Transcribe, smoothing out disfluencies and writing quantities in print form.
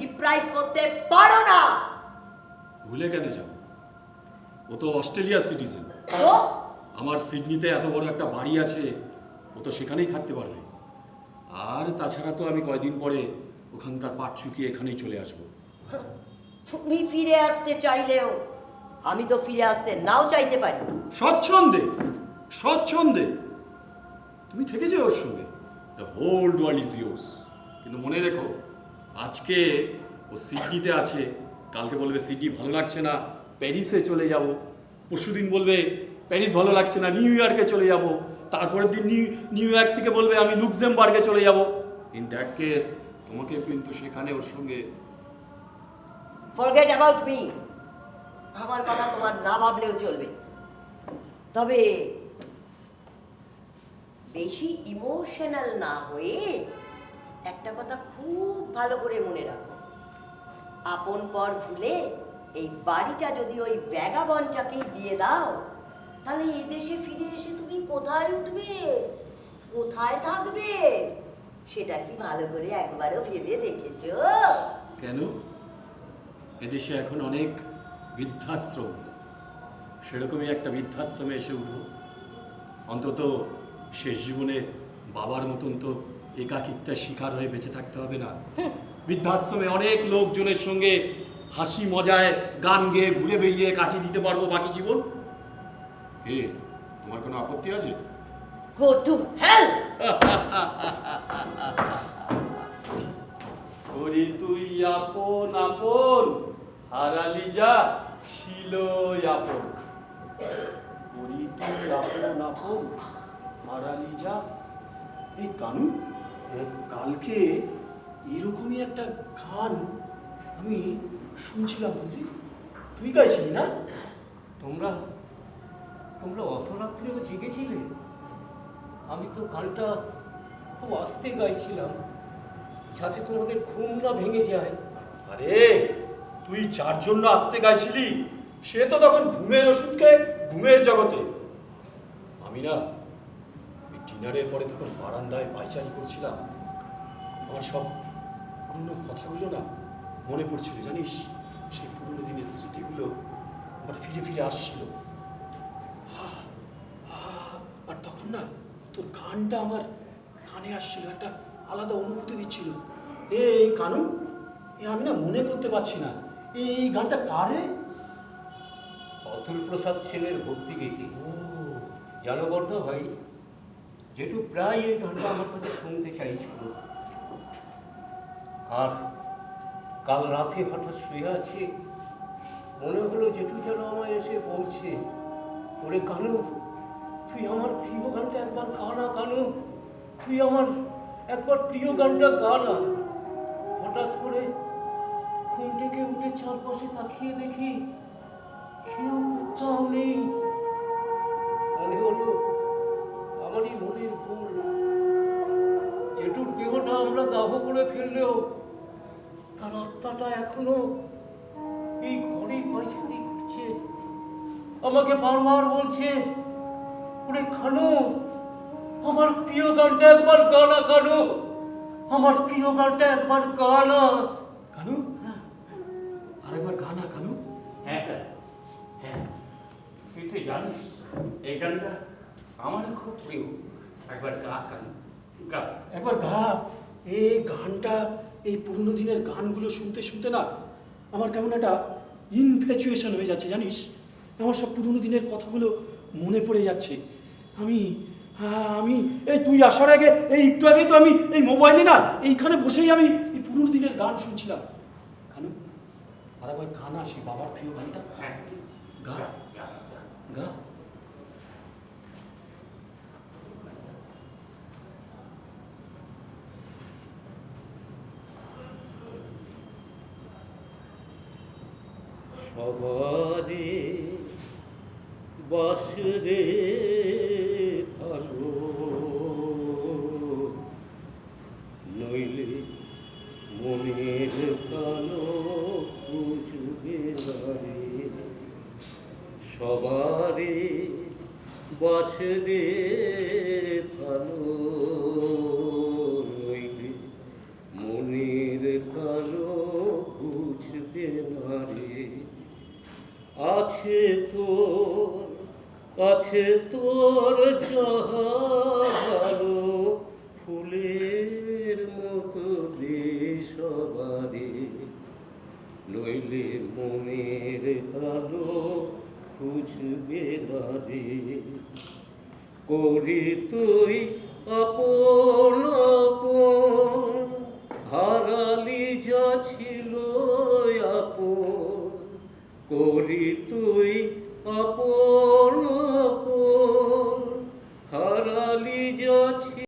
Deprive করতে পারো না। ভুলে কেন যাও? ও তো অস্ট্রেলিয়ার সিটিজেন। তো আমার সিডনিতে এত বড় একটা বাড়ি আছে, ও তো সেখানেই থাকতে পারবে। আর তাছাড়া তো আমি কয়দিন পরে ওখানকার পাট চুকিয়ে এখানেই চলে আসবো। তুমি ফিরে আসতে চাইলেও আমি তো ফিরে আসতে নাও চাইতে পারি। স্বচ্ছন্দে স্বচ্ছন্দে তুমি থেকে যাও ওর সঙ্গে। The whole world is yours. কিন্তু মনে রেখো, আজকে ও সিডনিতে আছে, কালকে বলবে সিডনি ভালো লাগছে না, প্যারিসে চলে যাব। পরশুদিন বলবে প্যারিস ভালো লাগছে না, নিউ ইয়র্কে চলে যাব। তারপরের দিন নিউ ইয়র্ক থেকে বলবে আমি লুক্সেমবার্গে চলে যাব। ইন দ্যাট কেস তোমাকে কিন্তু সেখানে ওর সঙ্গে ফরগেট অ্যাবাউট মি। আমার কথা তোমার না ভাবলেও চলবে। তবে বেশি ইমোশনাল না হয়ে একটা কথা খুব ভালো করে মনে রাখো, আপন পর ভুলে এই বাড়িটা যদি ওই ভ্যাগাবন্ডটাকেই দিয়ে দাও, তাহলে এদেশে ফিরে এসে তুমি কোথায় উঠবে, কোথায় থাকবে, সেটা কি ভালো করে একবারও ভেবে দেখেছো? কেন? এদেশে এখন অনেক বৃদ্ধাশ্রম, সেরকমই একটা বৃদ্ধাশ্রমে এসে উঠবো। অন্তত শেষ জীবনে বাবার মতন তো একাকিত্বের শিকার হয়ে বেঁচে থাকতে হবে না। বৃদ্ধাশ্রমে অনেক লোকজনের সঙ্গে হাসি মজায় গান গেয়ে ঘুরে বেরিয়ে কাটিয়ে দিতে পারবো বাকি জীবন। হে, তোমার কোনো আপত্তি আছে? Go to hell. ওরে তুই আপন আপন, হারালি যা ছিল আপন। ওরে তুই আপন আপন, হারালি যা। এই কানু, কালকে এরকমই একটা গান আমি শুনছিলাম, বুঝলি? তুই গাইছিলি না? তোমরা তোমরা অত রাত্রেও জেগেছিলে? আমি তো গানটা খুব আস্তে গাইছিলাম, যাতে তোমাদের ঘুম না ভেঙে যায়। আরে তুই যার জন্য আসতে গাইছিলি সে তো তখন ঘুমের ওষুধ খেয়ে ঘুমের জগতে। আমি না ওই ডিনারের পরে তখন বারান্দায় পায়চারি করছিলাম, আমার সব পুরনো কথাগুলো না মনে পড়ছিল, জানিস? সেই পুরনো দিনের স্মৃতিগুলো আমার ফিরে ফিরে আসছিল। আর তখন না তোর গানটা আমার কানে আসছিল, একটা আলাদা অনুভূতি দিচ্ছিল। এই কানু, আমি না মনে করতে পারছি না এই গানটা কার রে? অতুল প্রসাদ সেনের ভক্তি গীতি। ও জানো বর্ধা ভাই, যেটু প্রায় এই গানটা আমার কাছে শুনতে চাইছিল। আর কাল রাতে হঠাৎ শুয়ে আছি, মনে হলো যেটু যেন আমায় এসে বলছে, ওরে কানু, তুই আমার প্রিয় গানটা একবার গা না কানু, তুই আমার একবার প্রিয় গানটা গা না। হঠাৎ করে ঘুম থেকে উঠে চারপাশে তাকিয়ে দেখি কেউ কোথাও নেই। মনে হলো আমারই মনের ভুল। যেটুর দেহটা আমরা দাহ করে ফেললেও তার আত্মাটা এখনো এই ঘরেই পায়চারি করছে, আমাকে বারবার বলছে, ওরে কানু, আমার প্রিয় গানটা একবার গা না কানু, আমার প্রিয় গানটা একবার গা না। কানু, আরেকবার গান না কানু। হ্যাঁ হ্যাঁ, তুই তো জানিস এই গানটা আমার খুব প্রিয়। একবার গা কানু, গা। একবার গা। এই গানটা, এই পুরনো দিনের গানগুলো শুনতে শুনতে না আমার কেমন একটা ইনফ্যাচুয়েশন হয়ে যাচ্ছে, জানিস? আমার সব পুরনো দিনের কথাগুলো মনে পড়ে যাচ্ছে। আমি এই তুই আসার আগে, এই একটু আগেই তো আমি এই মোবাইলে না এইখানে বসেই আমি এই পুরনো দিনের গান শুনছিলাম। কানু, আর একবার গান আসি, বাবার প্রিয় গানটা। হ্যাঁ, গা গা। সবারে বাসরে ভালো, নইলে মনের কালো খুঁজবে নারে। সবারে বাসরে ভালো, নইলে মনের কালো খুঁজবে না রে। আছে তোর যাহা ভালো, ফুলের মতো দে সবারে, নইলে মনের কালো খুঁজবে না রে। করি তুই আপন আপন, হারালি যা ছিল আপন, করি তুই আপন